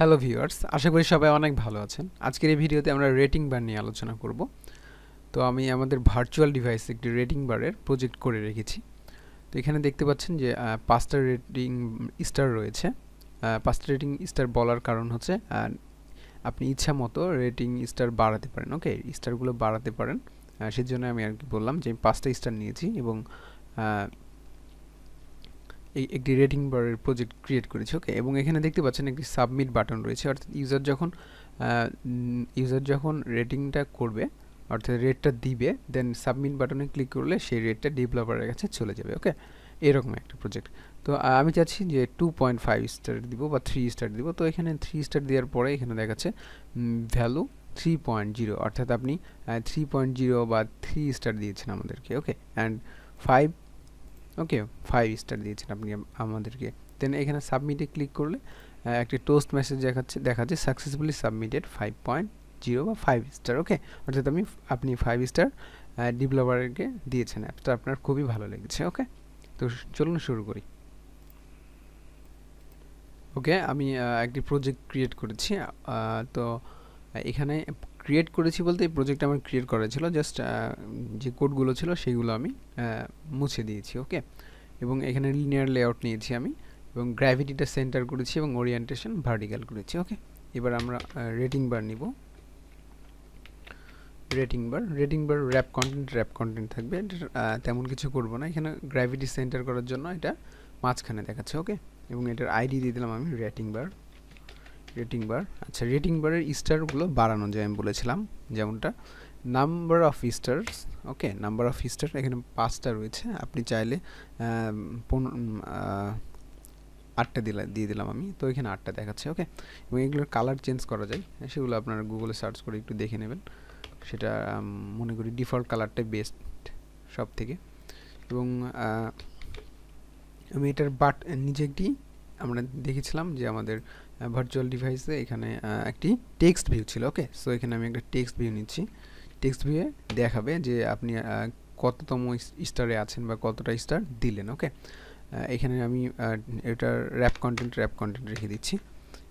Hello viewers, আশা করি সবাই অনেক ভালো আছেন। আজকের এই ভিডিওতে আমরা রেটিং বার নিয়ে আলোচনা করব। তো আমি আমাদের ভার্চুয়াল ডিভাইসে একটি রেটিং বারের প্রজেক্ট করে রেখেছি। তো এখানে দেখতে পাচ্ছেন যে 5টা রেটিং স্টার রয়েছে। 5টা রেটিং স্টার বলার কারণ হচ্ছে আপনি ইচ্ছা মতো রেটিং স্টার বাড়াতে পারেন। ওকে, স্টারগুলো বাড়াতে পারেন। সেজন্য আমি আর কি বললাম যে আমি 5টা স্টার নিয়েছি এবং একটি রেটিং বারের প্রজেক্ট ক্রিয়েট করেছি। ওকে, এবং এখানে দেখতে পাচ্ছেন একটি সাবমিট বাটন রয়েছে, অর্থাৎ ইউজার যখন রেটিংটা করবে অর্থাৎ রেটটা দিবে, দেন সাবমিট বাটনে ক্লিক করলে সেই রেটটা ডেভেলপারের কাছে চলে যাবে। ওকে, এরকম একটা প্রজেক্ট। তো আমি চাচ্ছি যে 2.5 স্টার দিব বা 3 স্টার দিব। তো এখানে 3 স্টার দেওয়ার পরে এখানে দেখাচ্ছে ভ্যালু 3.0, অর্থাৎ আপনি 3.0 বা 3 স্টার দিয়েছেন আমাদেরকে। ওকে, অ্যান্ড 5 5 স্টার দিয়েছেন আপনি আমাদেরকে। দেন এখানে সাবমিটে ক্লিক করলে একটি টোস্ট মেসেজ দেখাচ্ছে সাকসেসফুলি সাবমিটেড 5.0 বা 5 স্টার। ওকে, অর্থাৎ আপনি 5 স্টার ডেভেলপারকে দিয়েছেন, অ্যাপটা আপনার খুবই ভালো লেগেছে। ওকে, তো চলুন শুরু করি। ওকে, আমি একটি প্রজেক্ট ক্রিয়েট করেছি। তো এখানে ক্রিয়েট করেছি বলতে এই প্রজেক্ট আমার ক্রিয়েট করা ছিল, জাস্ট যে কোডগুলো ছিল সেগুলো আমি মুছে দিয়েছি। ওকে, এবং এখানে লিনিয়ার লেআউট নিয়েছি আমি, এবং গ্র্যাভিটিটা সেন্টার করেছি এবং ওরিয়েন্টেশন ভার্টিক্যাল করেছি। ওকে, এবার আমরা রেটিং বার নিব। রেটিং বার র্যাপ কন্টেন্ট থাকবে। তেমন কিছু করব না, এখানে গ্র্যাভিটি সেন্টার করার জন্য এটা মাঝখানে দেখাচ্ছে। ওকে, এবং এটার আইডি দিয়ে দিলাম আমি রেটিং বার। আচ্ছা, রেটিং বারের স্টারগুলো বাড়ানো যায় আমি বলেছিলাম, যেমনটা number of stars. Okay, number of star এখানে 5টা রয়েছে, আপনি চাইলে 8টা দিয়ে দিলাম আমি। তো এখানে 8টা দেখাচ্ছে। ওকে, এবং এগুলোর কালার চেঞ্জ করা যায়, সেগুলো আপনারা গুগলে সার্চ করে একটু দেখে নেবেন। সেটা মনে করি ডিফল্ট কালারটাই বেস্ট সব থেকে। এবং আমি এটার নিচে একটি আমরা দেখেছিলাম যে আমাদের ভার্চুয়াল ডিভাইসে এখানে একটি টেক্সট ভিউ ছিল। ওকে, সো এখানে আমি একটা টেক্সট ভিউ নিচ্ছি। টেক্সট ভিউয়ে দেখাবে যে আপনি কততম স্টারে আছেন বা কতটা স্টার দিলেন। ওকে, এখানে আমি এটার র্যাপ কন্টেন্ট রেখে দিচ্ছি,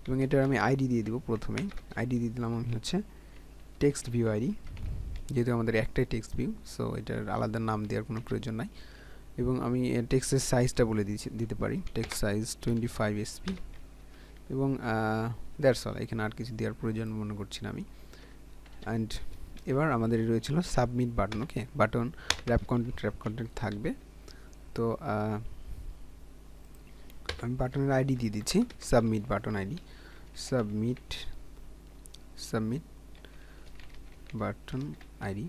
এবং এটার আমি আইডি দিয়ে দিব। প্রথমেই আইডি দিয়ে দিলাম আমি হচ্ছে টেক্সট ভিউ আইডি, যেহেতু আমাদের একটাই টেক্সট ভিউ, সো এটার আলাদা নাম দেওয়ার কোনো প্রয়োজন নাই। এবং আমি টেক্সটের সাইজটা বলে দিতে পারি, টেক্সট সাইজ 25 SP, এবং দ্যাটস অল। এখানে আর কিছু দেওয়ার প্রয়োজন মনে করছি না আমি। অ্যান্ড এবার আমাদের রয়েছিল সাবমিট বাটন। ওকে, বাটন র্যাপ কন্টেন্ট থাকবে। তো আমি বাটনের আইডি দিয়ে দিচ্ছি, submit button ID, submit button ID.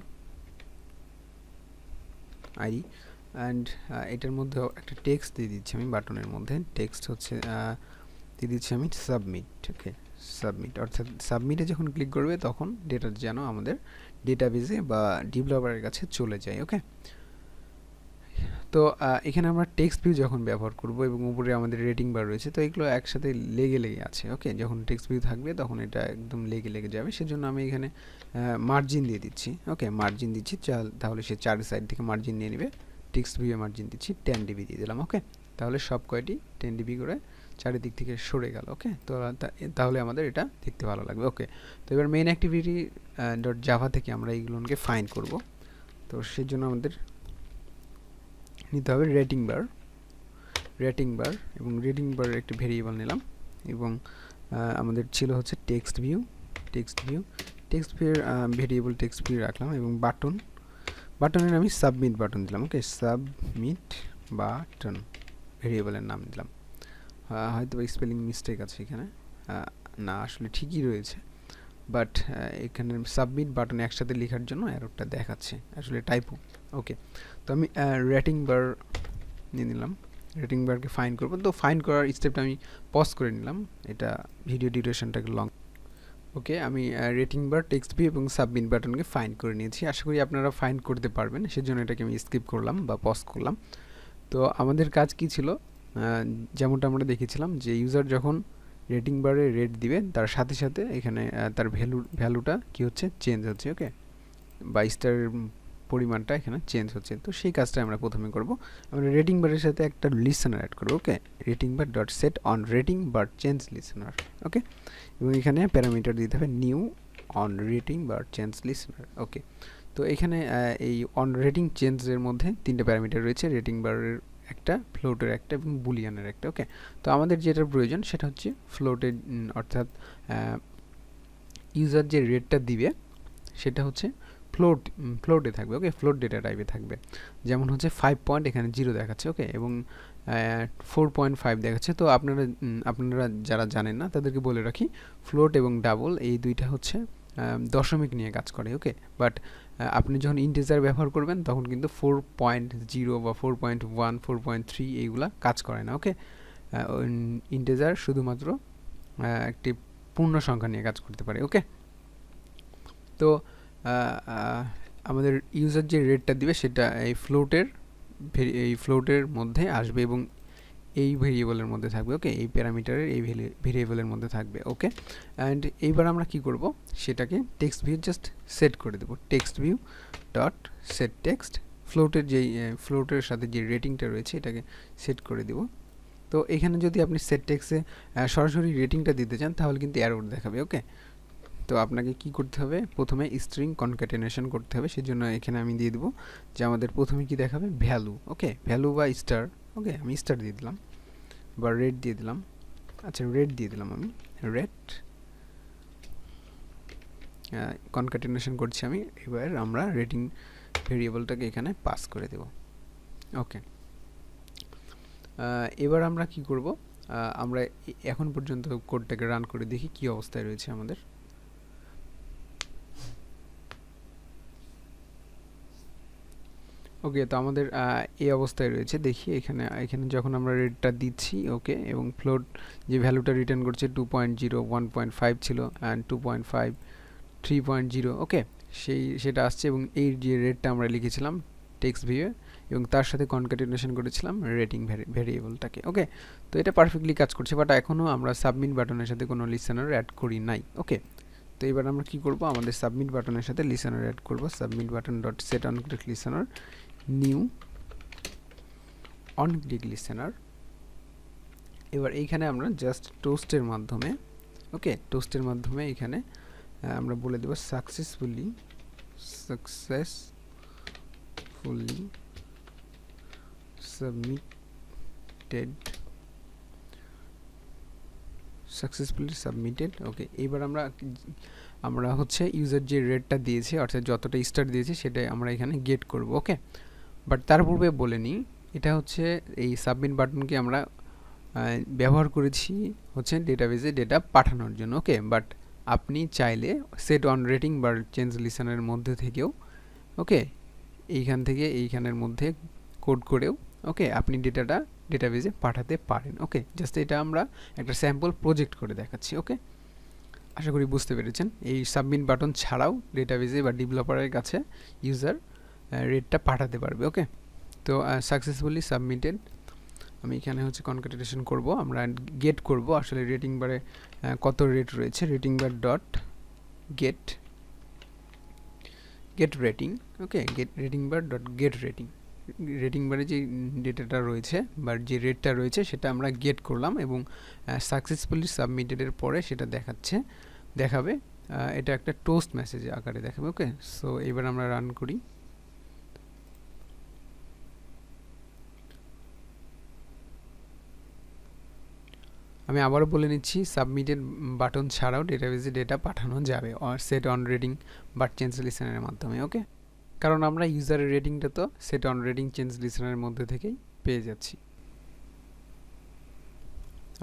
And এটার মধ্যে একটা টেক্সট দিয়ে দিচ্ছি আমি, বাটনের মধ্যে টেক্সট হচ্ছে দিয়ে দিচ্ছি আমি সাবমিট। ওকে, সাবমিট অর্থাৎ সাবমিটে যখন ক্লিক করবে তখন ডেটা যেন আমাদের ডেটাবেজে বা ডেভেলপারের কাছে চলে যায়। ওকে, তো এখানে আমরা টেক্সট ভিউ যখন ব্যবহার করব এবং উপরে আমাদের রেটিং বার রয়েছে, তো এগুলো একসাথে লেগে আছে। ওকে, যখন টেক্সট ভিউ থাকবে তখন এটা একদম লেগে যাবে, সেজন্য আমি এখানে মার্জিন দিয়ে দিচ্ছি। ওকে, মার্জিন দিচ্ছি, তাহলে সে 4 সাইড থেকে মার্জিন নিয়ে নেবে। টেক্সট ভিউ মার্জিন দিচ্ছি 10 dB দিয়ে দিলাম। ওকে, তাহলে সব কয়টি 10 dB করে চারিদিক থেকে সরে গেল। ওকে, তো তাহলে আমাদের এটা দেখতে ভালো লাগবে। ওকে, তো এবার মেইন অ্যাক্টিভিটি .জাভা থেকে আমরা এইগুলোকে ফাইন করব। তো সেজন্য আমাদের নিতে হবে রেটিং বার, এবং রেটিং বারের একটি ভেরিয়েবল নিলাম, এবং আমাদের ছিল হচ্ছে text view variable text view রাখলাম, এবং বাটনের আমি সাবমিট বাটন দিলাম। ওকে, সাবমিট বাটন ভেরিয়েবলের নাম দিলাম। হয়তো স্পেলিং মিস্টেক আছে এখানে, না আসলে ঠিকই রয়েছে, বাট এখানে সাবমিট বাটন একসাথে লেখার জন্য এররটা দেখাচ্ছে, আসলে টাইপো। ওকে, তো আমি রেটিং বার নিয়ে নিলাম, রেটিং বারকে ফাইন করব। তো ফাইন করার স্টেপটা আমি পজ করে নিলাম, এটা ভিডিও ডিউরেশনটাকে লং। ওকে, আমি রেটিং বার, টেক্সট ভিউ এবং সাবমিট বাটনকে ফাইন করে নিয়েছি। আশা করি আপনারা ফাইন করতে পারবেন, সেজন্য এটাকে আমি স্কিপ করলাম বা পজ করলাম। তো আমাদের কাজ কি ছিল, যেমনটা আমরা দেখেছিলাম যে ইউজার যখন রেটিং বারে রেট দিবে তার সাথে সাথে এখানে তার ভ্যালুটা কি হচ্ছে, চেঞ্জ হচ্ছে। ওকে, বা স্টার পরিমাণটা এখানে চেঞ্জ হচ্ছে। তো সেই কাজটা আমরা প্রথমে করব। আমরা রেটিং বারের সাথে একটা লিসেনার অ্যাড করব। Okay, rating bar dot set on rating bar change listener. Okay, এবং এখানে প্যারামিটার দিতে হবে new on rating bar change listener. Okay, তো এখানে এই অন রেটিং চেঞ্জের মধ্যে তিনটে প্যারামিটার রয়েছে, রেটিং বারের একটা, ফ্লোটের একটা এবং বুলিয়ানের একটা। ওকে, তো আমাদের যেটার প্রয়োজন সেটা হচ্ছে ফ্লোটের, অর্থাৎ ইউজার যে রেটটা দিবে সেটা হচ্ছে ফ্লোটে থাকবে। ওকে, ফ্লোট ডেটা টাইপে থাকবে। যেমন হচ্ছে 5 পয়েন্ট এখানে 0 দেখাচ্ছে। ওকে, এবং 4.5 দেখাচ্ছে। তো আপনারা যারা জানেন না তাদেরকে বলে রাখি, ফ্লোট এবং ডাবল এই দুইটা হচ্ছে দশমিক নিয়ে কাজ করে। ওকে, বাট আপনি যখন ইন্টিজার ব্যবহার করবেন তখন কিন্তু 4.0 বা 4.1, 4.3 এইগুলা কাজ করে না। ওকে, ইন্টিজার শুধুমাত্র একটি পূর্ণ সংখ্যা নিয়ে কাজ করতে পারে। ওকে, তো আমাদের ইউজার যে রেটটা দিবে সেটা এই ফ্লোটের মধ্যে আসবে এবং এই ভেরিয়েবলের মধ্যে থাকবে। ওকে, এই প্যারামিটারের এই ভেরিয়েবলের মধ্যে থাকবে। ওকে, অ্যান্ড এইবার আমরা কি করব, সেটাকে টেক্সট ভিউ জাস্ট সেট করে দেব। Text view dot set text, ফ্লোটের সাথে যে রেটিংটা রয়েছে এটাকে সেট করে দেব। তো এখানে যদি আপনি সেট টেক্সটে সরাসরি রেটিংটা দিতে চান তাহলে কিন্তু এরর দেখাবে। ওকে, তো আপনাকে কি করতে হবে, প্রথমে স্ট্রিং কনক্যাটেনেশন করতে হবে। সেজন্য এখানে আমি দিয়ে দেবো যে আমাদের প্রথমে কি দেখাবে, ভ্যালু। ওকে, ভ্যালু বা স্টার। ওকে, আমি স্টার দিয়ে দিলাম বা রেট দিয়ে দিলাম। আচ্ছা, রেট দিয়ে দিলাম আমি, রেট কনক্যাটেনেশন করছি আমি। এবার আমরা রেটিং ভেরিয়েবলটাকে এখানে পাস করে দেব। ওকে, এবার আমরা কি করব, আমরা এখন পর্যন্ত কোডটাকে রান করে দেখি কি অবস্থায় রয়েছে আমাদের। ওকে, তো আমাদের এই অবস্থায় রয়েছে। দেখি এখানে যখন আমরা রেটটা দিচ্ছি, ওকে, এবং ফ্লোট যে ভ্যালুটা রিটার্ন করছে 2.0, 1.5 ছিল, অ্যান্ড 2.5, 3.0। ওকে, সেটা আসছে এবং এই যে রেটটা আমরা লিখেছিলাম টেক্সট ভিউয়ে এবং তার সাথে কনক্যাটেনেশন করেছিলাম রেটিং ভেরিয়েবলটাকে। ওকে, তো এটা পারফেক্টলি কাজ করছে, বাট এখনও আমরা সাবমিট বাটনের সাথে কোনো লিসেনার অ্যাড করি নাই। ওকে, তো এবার আমরা কি করব, আমাদের সাবমিট বাটনের সাথে লিসেনার অ্যাড করব। Submit button dot set on click listener, new on click listener. এবার এইখানে আমরা জাস্ট টোস্টের মাধ্যমে, ওকে, টোস্টের মাধ্যমে এখানে আমরা বলে দেব সাকসেসফুলি সাবমিটেড। ওকে, এবার আমরা হচ্ছে ইউজার যে রেটটা দিয়েছে, অর্থাৎ যতটা স্টার দিয়েছে সেটাই আমরা এখানে গেট করব। ওকে, বাট তার পূর্বে বলে নিই, এটা হচ্ছে এই সাবমিট বাটনকে আমরা ব্যবহার করেছি হচ্ছে ডেটাবেজে ডেটা পাঠানোর জন্য। ওকে, বাট আপনি চাইলে সেট অন রেটিং বা চেঞ্জ লিসেনারের মধ্যে থেকেও, ওকে, এইখানের মধ্যে কোড করেও, ওকে, আপনি ডেটাটা ডেটাবেজে পাঠাতে পারেন। ওকে, জাস্ট এটা আমরা একটা স্যাম্পল প্রজেক্ট করে দেখাচ্ছি। ওকে, আশা করি বুঝতে পেরেছেন। এই সাবমিট বাটন ছাড়াও ডেটাবেজে বা ডেভেলপারের কাছে ইউজার রেটটা পাঠাতে পারবে। ওকে, তো সাকসেসফুলি সাবমিটেড। আমি এখানে হচ্ছে কনক্যাটেনেশন করব, আমরা গেট করব আসলে রেটিং বারে কত রেট রয়েছে। Rating bar dot get rating. Okay, rating bar dot get rating. Rating বারে যে ডেটাটা রয়েছে বা যে রেটটা রয়েছে সেটা আমরা গেট করলাম এবং সাকসেসফুলি সাবমিটেডের পরে সেটা দেখাবে। এটা একটা টোস্ট মেসেজ আকারে দেখাবে। ওকে, সো এবার আমরা রান করি। আমি আবারও বলে নিচ্ছি, সাবমিটেড বাটন ছাড়াও ডেটাবেজে ডেটা পাঠানো যাবে সেট অন রেটিং বা চেঞ্জ লিসেনারের মাধ্যমে। ওকে, কারণ আমরা ইউজারের রেটিংটা তো সেট অন রেটিং চেঞ্জ লিসেনারের মধ্যে থেকেই পেয়ে যাচ্ছি।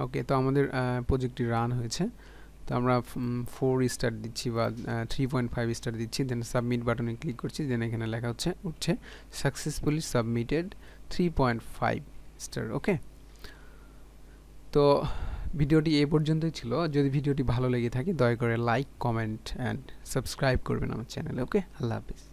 ওকে, তো আমাদের প্রজেক্টটি রান হয়েছে। তো আমরা 4 স্টার দিচ্ছি বা 3.5 স্টার দিচ্ছি, দেন সাবমিট বাটনে ক্লিক করছি, দেন এখানে লেখা উঠছে সাকসেসফুলি সাবমিটেড 3.5 স্টার। ওকে, তো ভিডিওটি এই পর্যন্তই ছিল। যদি ভিডিওটি ভালো লেগে থাকে দয়া করে লাইক, কমেন্ট অ্যান্ড সাবস্ক্রাইব করবেন আমার চ্যানেলে। ওকে, আল্লাহ হাফিজ।